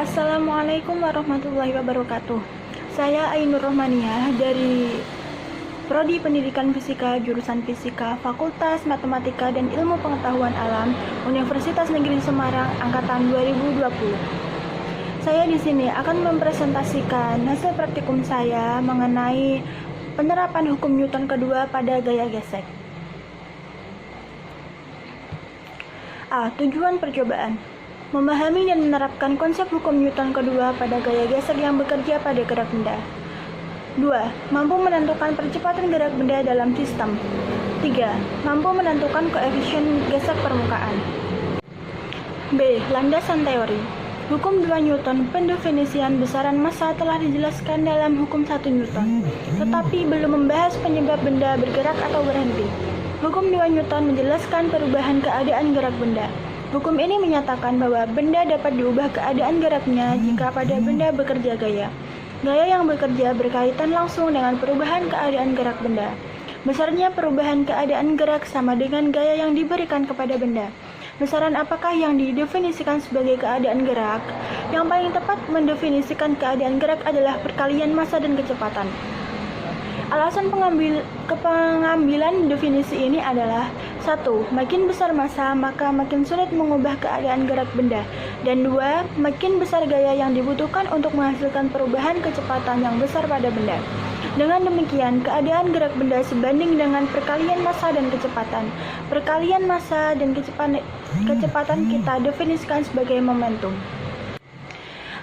Assalamualaikum warahmatullahi wabarakatuh. Saya Ainur Rohmaniah dari Prodi Pendidikan Fisika, jurusan Fisika, Fakultas Matematika dan Ilmu Pengetahuan Alam, Universitas Negeri Semarang, angkatan 2020. Saya di sini akan mempresentasikan hasil praktikum saya mengenai penerapan hukum Newton kedua pada gaya gesek. Tujuan percobaan: memahami dan menerapkan konsep hukum Newton kedua pada gaya gesek yang bekerja pada gerak benda. 2. Mampu menentukan percepatan gerak benda dalam sistem. 3. Mampu menentukan koefisien gesek permukaan. B. Landasan teori. Hukum 2 Newton. Pendefinisian besaran massa telah dijelaskan dalam hukum 1 Newton, tetapi belum membahas penyebab benda bergerak atau berhenti. Hukum 2 Newton menjelaskan perubahan keadaan gerak benda. Hukum ini menyatakan bahwa benda dapat diubah keadaan geraknya jika pada benda bekerja gaya. Gaya yang bekerja berkaitan langsung dengan perubahan keadaan gerak benda. Besarnya perubahan keadaan gerak sama dengan gaya yang diberikan kepada benda. Besaran apakah yang didefinisikan sebagai keadaan gerak? Yang paling tepat mendefinisikan keadaan gerak adalah perkalian massa dan kecepatan. Alasan pengambilan definisi ini adalah: 1. Makin besar massa, maka makin sulit mengubah keadaan gerak benda. Dan 2. Makin besar gaya yang dibutuhkan untuk menghasilkan perubahan kecepatan yang besar pada benda. Dengan demikian, keadaan gerak benda sebanding dengan perkalian massa dan kecepatan. Perkalian massa dan kecepatan kita definisikan sebagai momentum.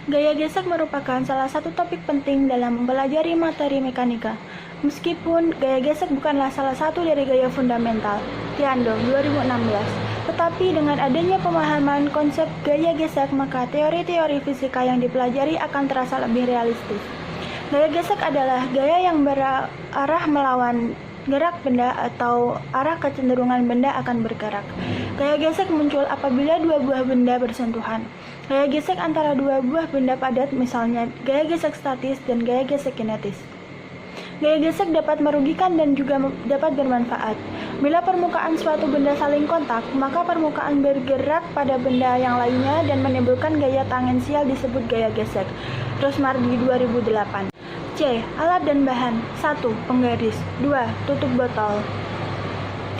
Gaya gesek merupakan salah satu topik penting dalam mempelajari materi mekanika. Meskipun gaya gesek bukanlah salah satu dari gaya fundamental, Tiando 2016, tetapi dengan adanya pemahaman konsep gaya gesek, maka teori-teori fisika yang dipelajari akan terasa lebih realistis. Gaya gesek adalah gaya yang berarah melawan gerak benda atau arah kecenderungan benda akan bergerak. Gaya gesek muncul apabila dua buah benda bersentuhan. Gaya gesek antara dua buah benda padat, misalnya gaya gesek statis dan gaya gesek kinetis. Gaya gesek dapat merugikan dan juga dapat bermanfaat. Bila permukaan suatu benda saling kontak, maka permukaan bergerak pada benda yang lainnya dan menimbulkan gaya tangensial disebut gaya gesek. Rosmardi 2008. C. Alat dan bahan. 1. Penggaris. 2. Tutup botol.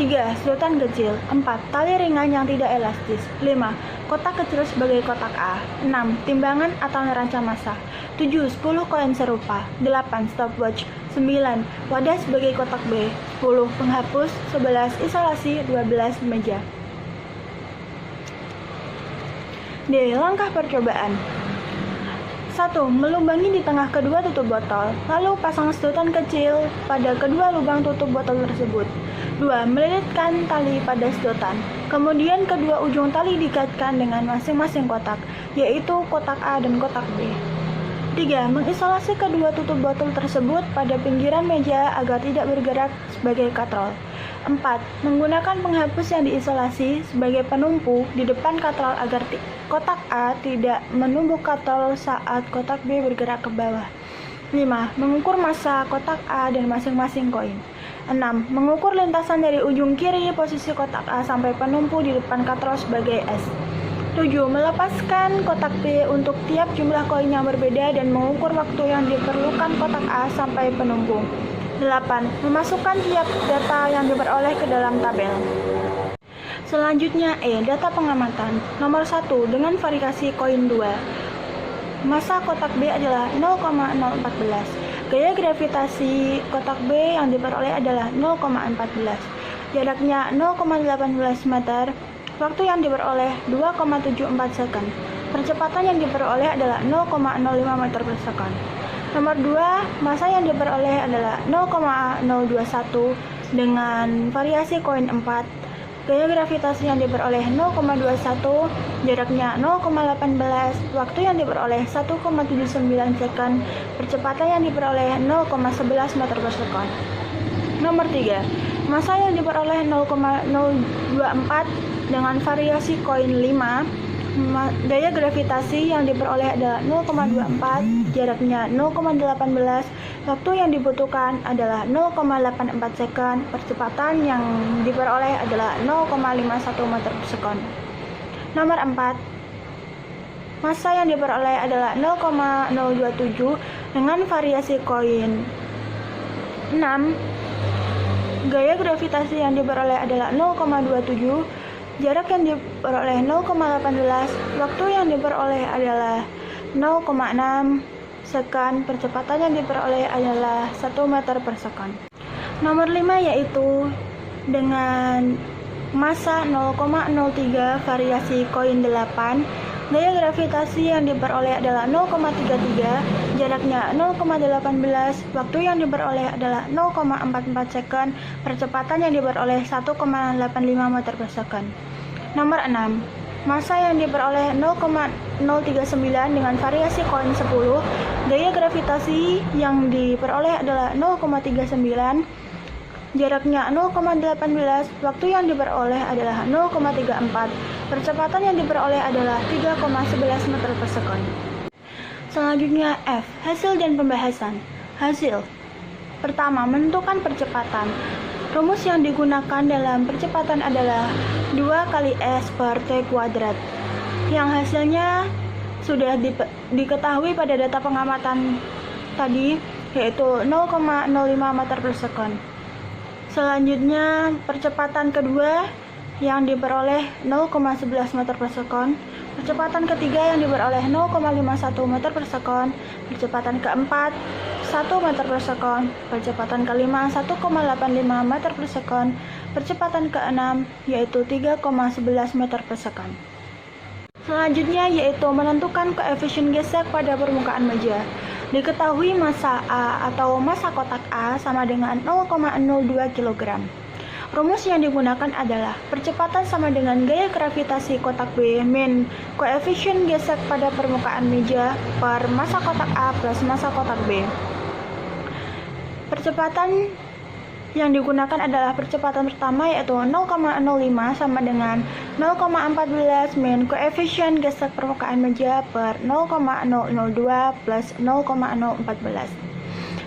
3. Sedotan kecil. 4. Tali ringan yang tidak elastis. 5. Kotak kecil sebagai kotak A. 6. Timbangan atau neraca massa. 7. 10 koin serupa. 8. Stopwatch. 9. Wadah sebagai kotak B. 10. Penghapus. 11. Isolasi. 12. Meja. D. Langkah percobaan. 1. Melubangi di tengah kedua tutup botol, lalu pasang sedotan kecil pada kedua lubang tutup botol tersebut. 2. Melilitkan tali pada sedotan. Kemudian kedua ujung tali dikaitkan dengan masing-masing kotak, yaitu kotak A dan kotak B. 3. Mengisolasi kedua tutup botol tersebut pada pinggiran meja agar tidak bergerak sebagai katrol. 4. Menggunakan penghapus yang diisolasi sebagai penumpu di depan katrol agar kotak A tidak menumbuk katrol saat kotak B bergerak ke bawah. 5. Mengukur massa kotak A dan masing-masing koin. 6. Mengukur lintasan dari ujung kiri posisi kotak A sampai penumpu di depan katrol sebagai S. 7. Melepaskan kotak B untuk tiap jumlah koin yang berbeda dan mengukur waktu yang diperlukan kotak A sampai penumpu. 8. Memasukkan tiap data yang diperoleh ke dalam tabel. Selanjutnya E. Data pengamatan. Nomor 1. Dengan variasi koin 2. Massa kotak B adalah 0,014. Gaya gravitasi kotak B yang diperoleh adalah 0,14. Jaraknya 0,18 meter. Waktu yang diperoleh 2,74 second. Percepatan yang diperoleh adalah 0,05 meter per second. Nomor 2, massa yang diperoleh adalah 0,021 dengan variasi koin 4. Gaya gravitasi yang diperoleh 0,21, jaraknya 0,18, waktu yang diperoleh 1,79 second, percepatan yang diperoleh 0,11 meter per second. Nomor 3, massa yang diperoleh 0,024 dengan variasi koin 5. Gaya gravitasi yang diperoleh adalah 0,24, jaraknya 0,18, waktu yang dibutuhkan adalah 0,84 second, percepatan yang diperoleh adalah 0,51 meter per second. Nomor 4, Massa yang diperoleh adalah 0,027 dengan variasi koin 6. Gaya gravitasi yang diperoleh adalah 0,27. Jarak yang diperoleh 0,18. Waktu yang diperoleh adalah 0,6 second. Percepatan yang diperoleh adalah 1 meter per second. Nomor 5 yaitu dengan massa 0,03 variasi koin 8. Gaya gravitasi yang diperoleh adalah 0,33, jaraknya 0,18, waktu yang diperoleh adalah 0,44 second, percepatan yang diperoleh 1,85 meter per second. Nomor 6. Massa yang diperoleh 0,039 dengan variasi koin 10. Gaya gravitasi yang diperoleh adalah 0,39, jaraknya 0,18, waktu yang diperoleh adalah 0,34, percepatan yang diperoleh adalah 3,11 meter per second. Selanjutnya F. Hasil dan pembahasan. Hasil. Pertama, menentukan percepatan. Rumus yang digunakan dalam percepatan adalah 2 kali S per T kuadrat, yang hasilnya sudah diketahui pada data pengamatan tadi, yaitu 0,05 meter per second. Selanjutnya, percepatan kedua yang diperoleh 0,11 meter per second. Percepatan ketiga yang diperoleh 0,51 meter per second. Percepatan keempat 1 meter per second. Percepatan kelima 1,85 meter per second. Percepatan keenam yaitu 3,11 meter per second. Selanjutnya yaitu menentukan koefisien gesek pada permukaan meja. Diketahui massa A atau massa kotak A sama dengan 0,02 kg. Rumus yang digunakan adalah percepatan sama dengan gaya gravitasi kotak B min koefisien gesek pada permukaan meja per massa kotak A plus massa kotak B. Percepatan yang digunakan adalah percepatan pertama yaitu 0,05 sama dengan 0,14 min koefisien gesek permukaan meja per 0,002 plus 0,014.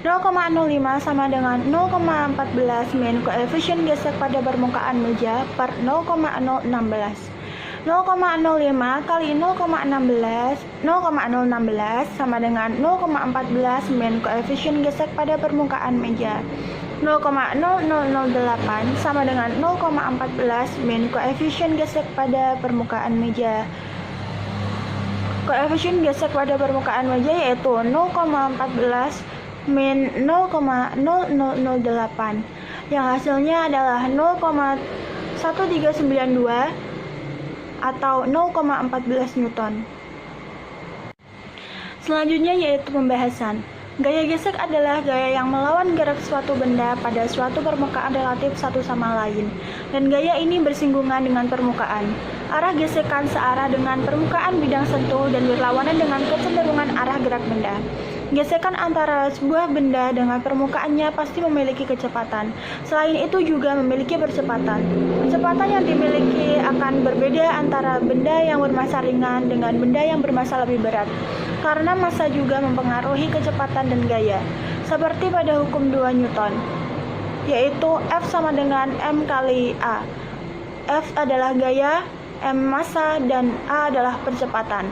0,05 sama dengan 0,14 min koefisien gesek pada permukaan meja per 0,016. 0,05 kali 0,016 sama dengan 0,14 min koefisien gesek pada permukaan meja. 0,0008 sama dengan 0,14 min koefisien gesek pada permukaan meja. Koefisien gesek pada permukaan meja yaitu 0,14 min 0,0008 yang hasilnya adalah 0,1392 atau 0,14 Newton. Selanjutnya yaitu pembahasan. Gaya gesek adalah gaya yang melawan gerak suatu benda pada suatu permukaan relatif satu sama lain, dan gaya ini bersinggungan dengan permukaan. Arah gesekan searah dengan permukaan bidang sentuh dan berlawanan dengan kecenderungan arah gerak benda. Gesekan antara sebuah benda dengan permukaannya pasti memiliki kecepatan. Selain itu juga memiliki percepatan. Percepatan yang dimiliki akan berbeda antara benda yang bermassa ringan dengan benda yang bermassa lebih berat, karena massa juga mempengaruhi kecepatan dan gaya, seperti pada hukum 2 Newton, yaitu F sama dengan M kali A. F adalah gaya, M massa, dan A adalah percepatan.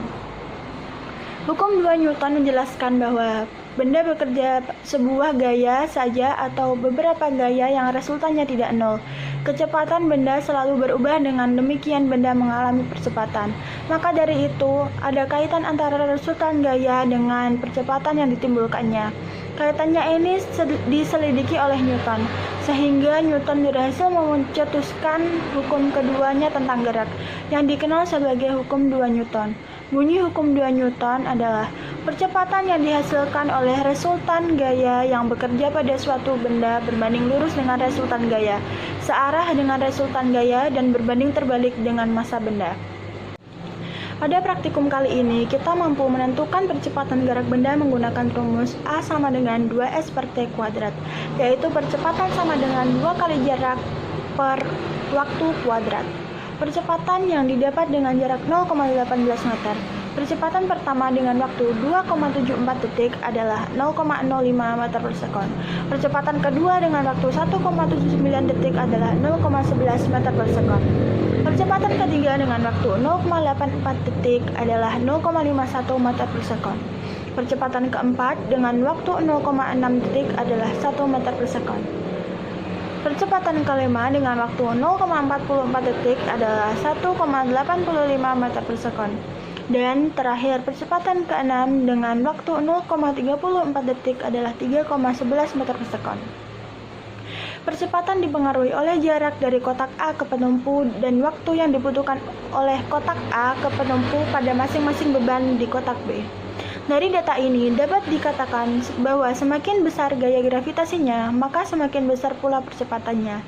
Hukum 2 Newton menjelaskan bahwa benda bekerja sebuah gaya saja atau beberapa gaya yang resultannya tidak nol. Kecepatan benda selalu berubah, dengan demikian benda mengalami percepatan. Maka dari itu, ada kaitan antara resultan gaya dengan percepatan yang ditimbulkannya. Kaitannya ini diselidiki oleh Newton, sehingga Newton berhasil mencetuskan hukum keduanya tentang gerak, yang dikenal sebagai hukum 2 Newton. Bunyi hukum 2 Newton adalah percepatan yang dihasilkan oleh resultan gaya yang bekerja pada suatu benda berbanding lurus dengan resultan gaya, searah dengan resultan gaya, dan berbanding terbalik dengan massa benda. Pada praktikum kali ini, kita mampu menentukan percepatan gerak benda menggunakan rumus A sama dengan 2S per T kuadrat, yaitu percepatan sama dengan 2 kali jarak per waktu kuadrat. Percepatan yang didapat dengan jarak 0,18 meter. Percepatan pertama dengan waktu 2,74 detik adalah 0,05 meter per second. Percepatan kedua dengan waktu 1,79 detik adalah 0,11 meter per second. Percepatan ketiga dengan waktu 0,84 detik adalah 0,51 meter per sekon. Percepatan keempat dengan waktu 0,6 detik adalah 1 meter per sekon. Percepatan kelima dengan waktu 0,44 detik adalah 1,85 meter per sekon. Dan terakhir, percepatan keenam dengan waktu 0,34 detik adalah 3,11 meter per sekon. Percepatan dipengaruhi oleh jarak dari kotak A ke penumpu dan waktu yang dibutuhkan oleh kotak A ke penumpu pada masing-masing beban di kotak B. Dari data ini dapat dikatakan bahwa semakin besar gaya gravitasinya, maka semakin besar pula percepatannya.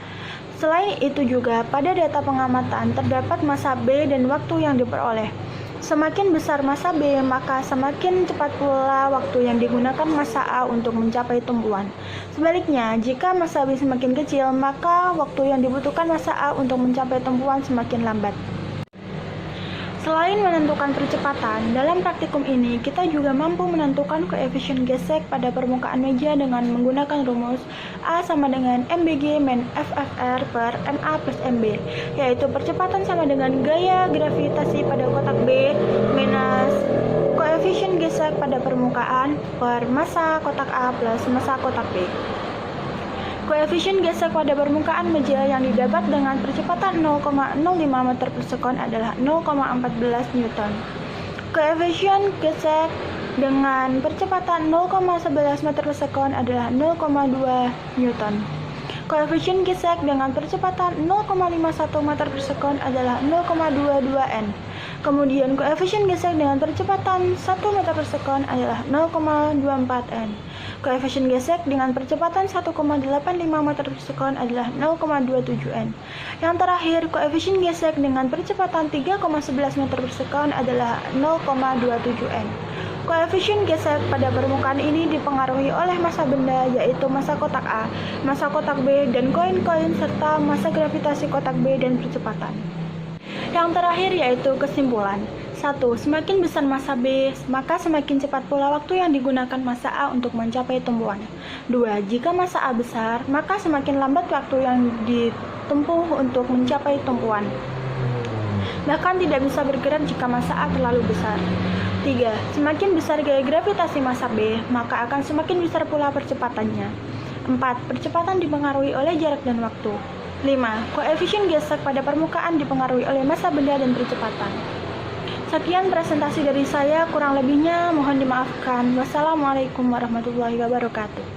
Selain itu juga pada data pengamatan terdapat massa B dan waktu yang diperoleh. Semakin besar massa B, maka semakin cepat pula waktu yang digunakan massa A untuk mencapai tumpuan. Sebaliknya, jika massa B semakin kecil, maka waktu yang dibutuhkan massa A untuk mencapai tumpuan semakin lambat. Selain menentukan percepatan, dalam praktikum ini kita juga mampu menentukan koefisien gesek pada permukaan meja dengan menggunakan rumus A sama dengan MBG min FFR per MA plus MB, yaitu percepatan sama dengan gaya gravitasi pada kotak B minus koefisien gesek pada permukaan per massa kotak A plus massa kotak B. Koefisien gesek pada permukaan meja yang didapat dengan percepatan 0,05 meter per sekon adalah 0,14 Newton. Koefisien gesek dengan percepatan 0,11 meter per sekon adalah 0,2 Newton. Koefisien gesek dengan percepatan 0,51 meter per sekon adalah 0,22 N. Kemudian koefisien gesek dengan percepatan 1 meter per sekon adalah 0,24 N. Koefisien gesek dengan percepatan 1,85 meter per sekon adalah 0,27 N. Yang terakhir, koefisien gesek dengan percepatan 3,11 meter per sekon adalah 0,27 N. Koefisien gesek pada permukaan ini dipengaruhi oleh massa benda, yaitu massa kotak A, massa kotak B, dan koin-koin, serta massa gravitasi kotak B dan percepatan. Yang terakhir yaitu kesimpulan. 1. Semakin besar massa B, maka semakin cepat pula waktu yang digunakan massa A untuk mencapai tumpuan. 2. Jika massa A besar, maka semakin lambat waktu yang ditempuh untuk mencapai tumpuan. Bahkan tidak bisa bergerak jika massa A terlalu besar. 3. Semakin besar gaya gravitasi massa B, maka akan semakin besar pula percepatannya. 4. Percepatan dipengaruhi oleh jarak dan waktu. 5. Koefisien gesek pada permukaan dipengaruhi oleh massa benda dan percepatan. Sekian presentasi dari saya, kurang lebihnya mohon dimaafkan. Wassalamualaikum warahmatullahi wabarakatuh.